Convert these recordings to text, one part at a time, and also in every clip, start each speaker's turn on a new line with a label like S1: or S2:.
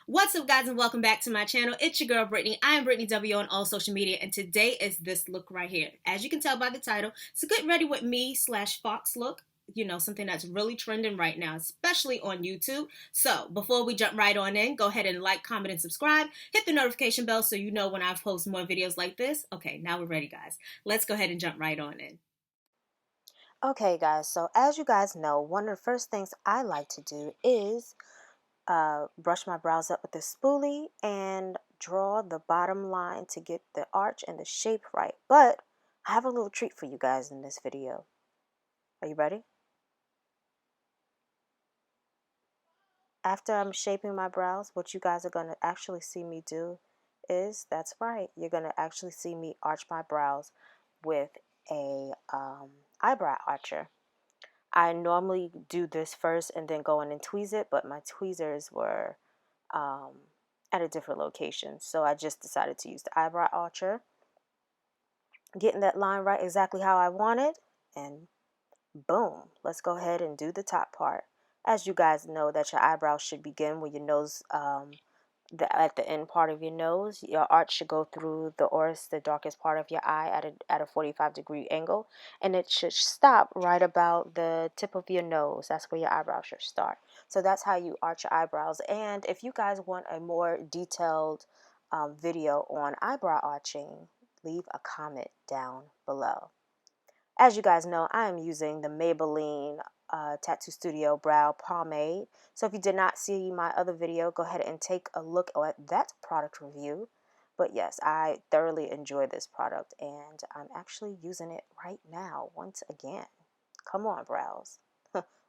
S1: What's up, guys, and welcome back to my channel. It's your girl, Brittany. I am Brittany W on all social media, and today is this look right here. As you can tell by the title, it's a get ready with me / Fox look. You know, something that's really trending right now, especially on YouTube. So before we jump right on in, go ahead and like, comment, and subscribe. Hit the notification bell so you know when I post more videos like this. Okay, now we're ready, guys. Let's go ahead and jump right on in.
S2: Okay, guys, so as you guys know, one of the first things I like to do is brush my brows up with the spoolie and draw the bottom line to get the arch and the shape right. But I have a little treat for you guys in this video. Are you ready? After I'm shaping my brows, what you guys are going to actually see me do is, that's right, you're going to actually see me arch my brows with a eyebrow archer. I normally do this first and then go in and tweeze it, but my tweezers were at a different location. So I just decided to use the eyebrow archer, getting that line right exactly how I wanted, and boom, let's go ahead and do the top part. As you guys know, that your eyebrows should begin with your nose, at the end part of your nose. Your arch should go through the iris, the darkest part of your eye, at a 45-degree angle, and it should stop right about the tip of your nose. That's where your eyebrows should start. So that's how you arch your eyebrows. And if you guys want a more detailed video on eyebrow arching, leave a comment down below. As you guys know, I am using the Maybelline Tattoo Studio Brow Pomade. So if you did not see my other video, go ahead and take a look at that product review. But yes, I thoroughly enjoy this product, and I'm actually using it right now once again. Come on, brows.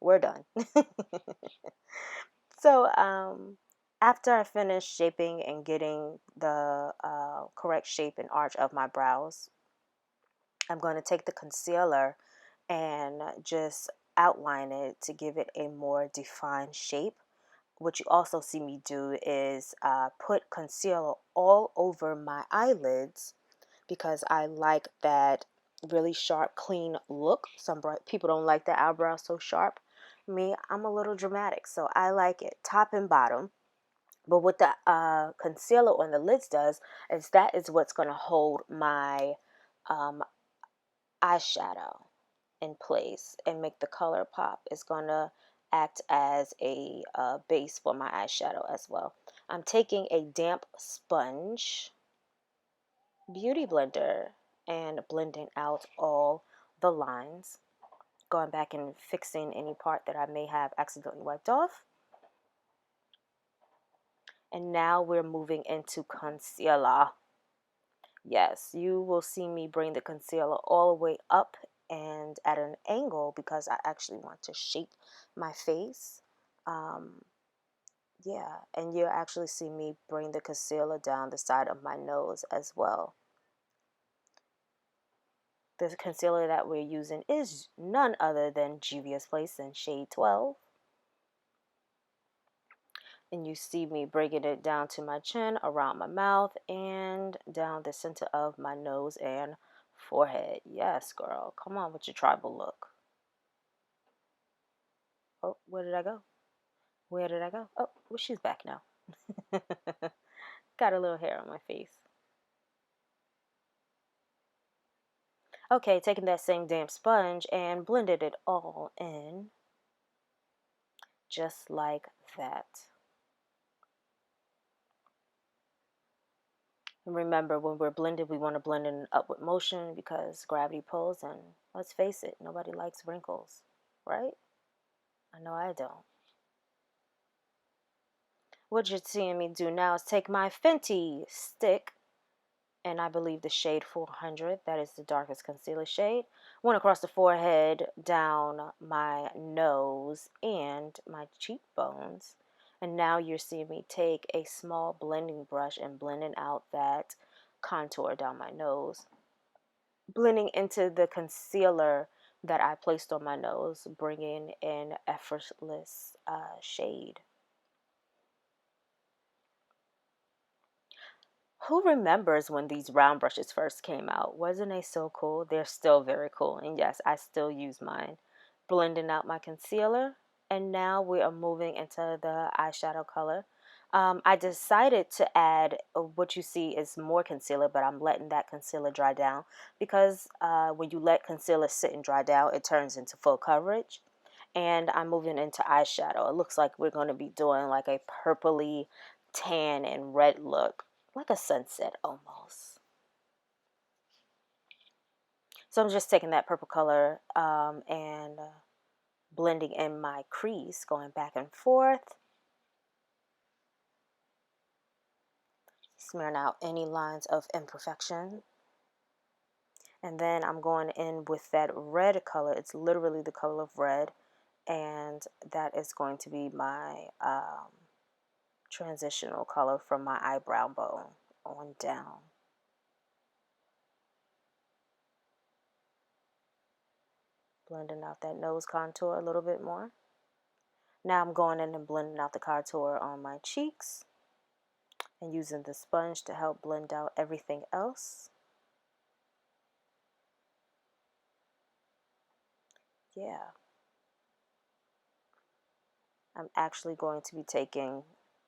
S2: We're done. So after I finish shaping and getting the correct shape and arch of my brows, I'm going to take the concealer and just outline it to give it a more defined shape. What you also see me do is put concealer all over my eyelids because I like that really sharp, clean look. Some people don't like the eyebrows so sharp. Me, I'm a little dramatic, so I like it top and bottom. But what the concealer on the lids does is that is what's going to hold my um, eyeshadow in place and make the color pop. It's going to act as a base for my eyeshadow as well. I'm taking a damp sponge beauty blender and blending out all the lines, going back and fixing any part that I may have accidentally wiped off. And now we're moving into concealer. Yes, you will see me bring the concealer all the way up and at an angle because I actually want to shape my face. Yeah, and you'll actually see me bring the concealer down the side of my nose as well. The concealer that we're using is none other than Juvia's Place in shade 12. And you see me bringing it down to my chin, around my mouth, and down the center of my nose and forehead. Yes, girl. Come on with your tribal look. Oh, where did I go? Where did I go? Oh, well, she's back now. Got a little hair on my face. Okay, taking that same damn sponge and blended it all in. Just like that. And remember, when we're blended, we want to blend in upward motion because gravity pulls, and let's face it, nobody likes wrinkles, right? I know I don't. What you're seeing me do now is take my Fenty stick, and I believe the shade 400, that is the darkest concealer shade, went across the forehead, down my nose, and my cheekbones. And now you're seeing me take a small blending brush and blending out that contour down my nose, blending into the concealer that I placed on my nose, bringing in effortless shade. Who remembers when these round brushes first came out? Wasn't they so cool? They're still very cool. And yes, I still use mine. Blending out my concealer. And now we are moving into the eyeshadow color. I decided to add what you see is more concealer, but I'm letting that concealer dry down because when you let concealer sit and dry down, it turns into full coverage. And I'm moving into eyeshadow. It looks like we're going to be doing like a purpley tan and red look, like a sunset almost. So I'm just taking that purple color and blending in my crease, going back and forth, smearing out any lines of imperfection. And then I'm going in with that red color. It's literally the color of red, and that is going to be my transitional color from my eyebrow bone on down. Blending out that nose contour a little bit more. Now I'm going in and blending out the contour on my cheeks and using the sponge to help blend out everything else. Yeah. I'm actually going to be taking,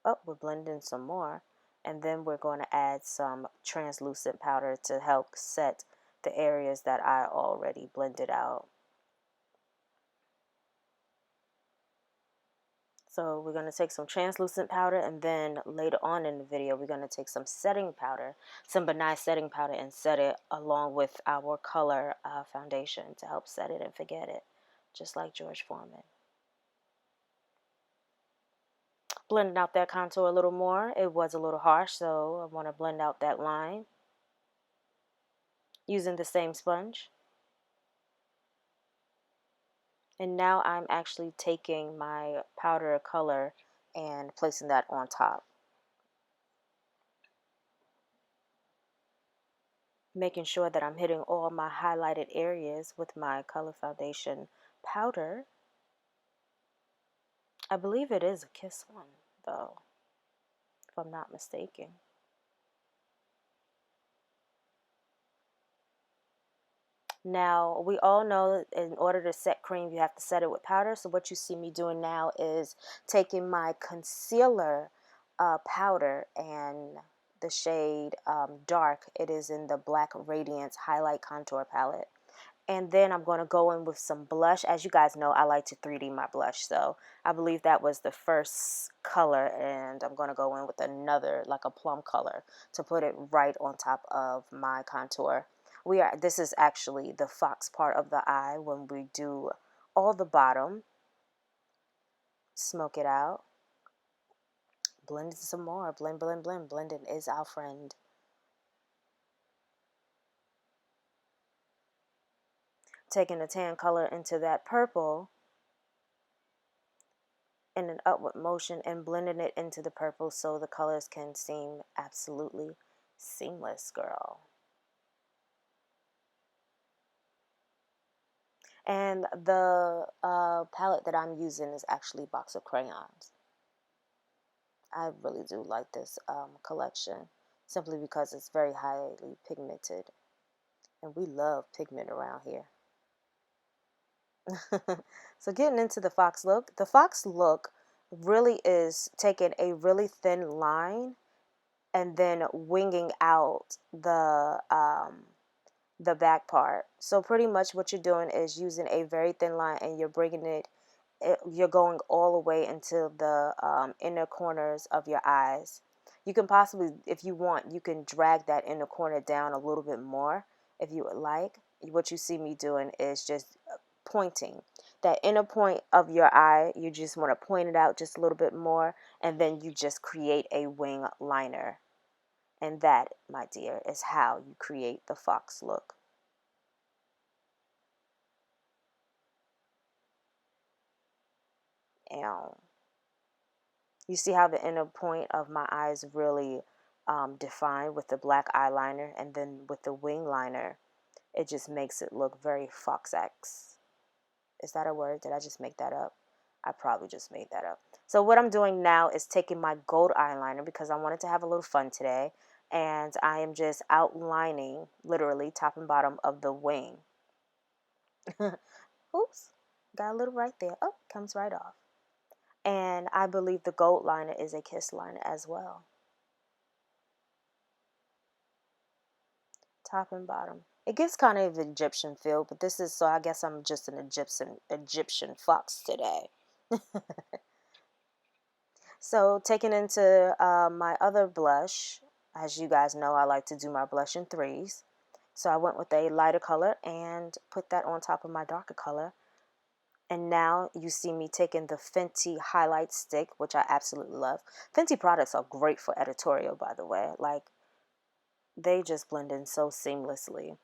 S2: oh, we're blending some more, and then we're going to add some translucent powder to help set the areas that I already blended out. So we're going to take some translucent powder, and then later on in the video we're going to take some setting powder, some benign setting powder, and set it along with our color foundation to help set it and forget it, just like George Foreman. Blending out that contour a little more. It was a little harsh, so I want to blend out that line using the same sponge. And now I'm actually taking my powder color and placing that on top, making sure that I'm hitting all my highlighted areas with my color foundation powder. I believe it is a Kiss one, though, if I'm not mistaken. Now, we all know that in order to set cream, you have to set it with powder. So what you see me doing now is taking my concealer powder and the shade Dark. It is in the Black Radiance Highlight Contour Palette. And then I'm going to go in with some blush. As you guys know, I like to 3D my blush. So I believe that was the first color. And I'm going to go in with another, like a plum color, to put it right on top of my contour. This is actually the fox part of the eye when we do all the bottom. Smoke it out. Blend it some more. Blend, blend, blend. Blending is our friend. Taking the tan color into that purple in an upward motion and blending it into the purple so the colors can seem absolutely seamless, girl. And the palette that I'm using is actually Box of Crayons. I really do like this collection simply because it's very highly pigmented, and we love pigment around here. So getting into the fox look, really is taking a really thin line and then winging out the back part. So pretty much what you're doing is using a very thin line and you're bringing you're going all the way into the inner corners of your eyes. You can possibly, if you want, you can drag that inner corner down a little bit more if you would like. What you see me doing is just pointing that inner point of your eye. You just want to point it out just a little bit more, and then you just create a wing liner. And that, my dear, is how you create the fox look. And you see how the inner point of my eyes really defined with the black eyeliner, and then with the wing liner, it just makes it look very fox-X. Is that a word? Did I just make that up? I probably just made that up. So what I'm doing now is taking my gold eyeliner because I wanted to have a little fun today, and I am just outlining literally top and bottom of the wing. Oops, got a little right there. Oh, comes right off. And I believe the gold liner is a kiss liner as well. Top and bottom. It gives kind of an Egyptian feel, but this is, so I guess I'm just an Egyptian fox today. So taking into my other blush, as you guys know, I like to do my blush in threes. So I went with a lighter color and put that on top of my darker color. And now you see me taking the Fenty highlight stick, which I absolutely love. Fenty products are great for editorial, by the way. Like, they just blend in so seamlessly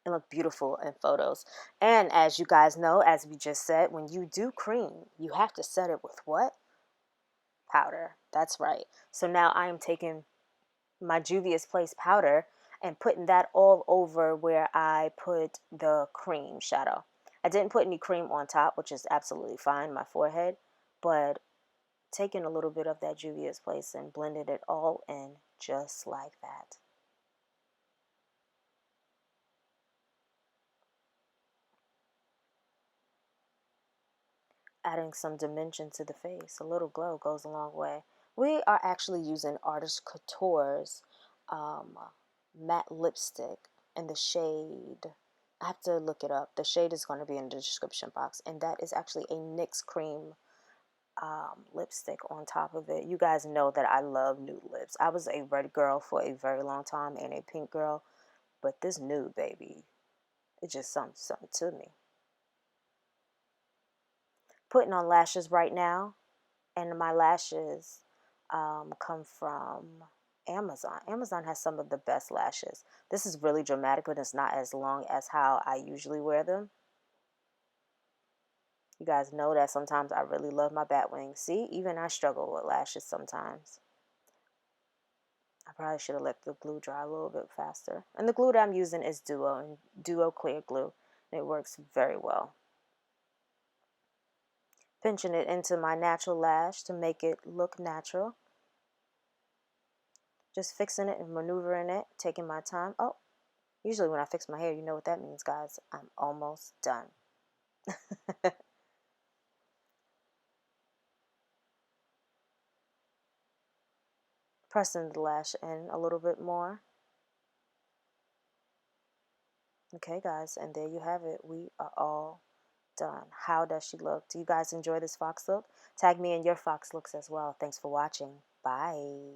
S2: and look beautiful in photos. And as you guys know, as we just said, when you do cream, you have to set it with what? Powder. That's right. So now I am taking my Juvia's Place powder and putting that all over where I put the cream shadow. I didn't put any cream on top, which is absolutely fine, my forehead, but taking a little bit of that Juvia's Place and blended it all in just like that. Adding some dimension to the face. A little glow goes a long way. We are actually using Artist Couture's matte lipstick in the shade. I have to look it up. The shade is going to be in the description box. And that is actually a NYX cream lipstick on top of it. You guys know that I love nude lips. I was a red girl for a very long time and a pink girl. But this nude, baby, it's just something to me. Putting on lashes right now. And my lashes come from Amazon. Amazon has some of the best lashes. This is really dramatic, but it's not as long as how I usually wear them. You guys know that sometimes I really love my bat wings. See, even I struggle with lashes sometimes. I probably should have let the glue dry a little bit faster. And the glue that I'm using is Duo, and Duo clear glue. And it works very well. Pinching it into my natural lash to make it look natural. Just fixing it and maneuvering it, taking my time. Oh, usually when I fix my hair, you know what that means, guys. I'm almost done. Pressing the lash in a little bit more. Okay, guys, and there you have it. We are all done. How does she look? Do you guys enjoy this fox look? Tag me in your fox looks as well. Thanks for watching. Bye.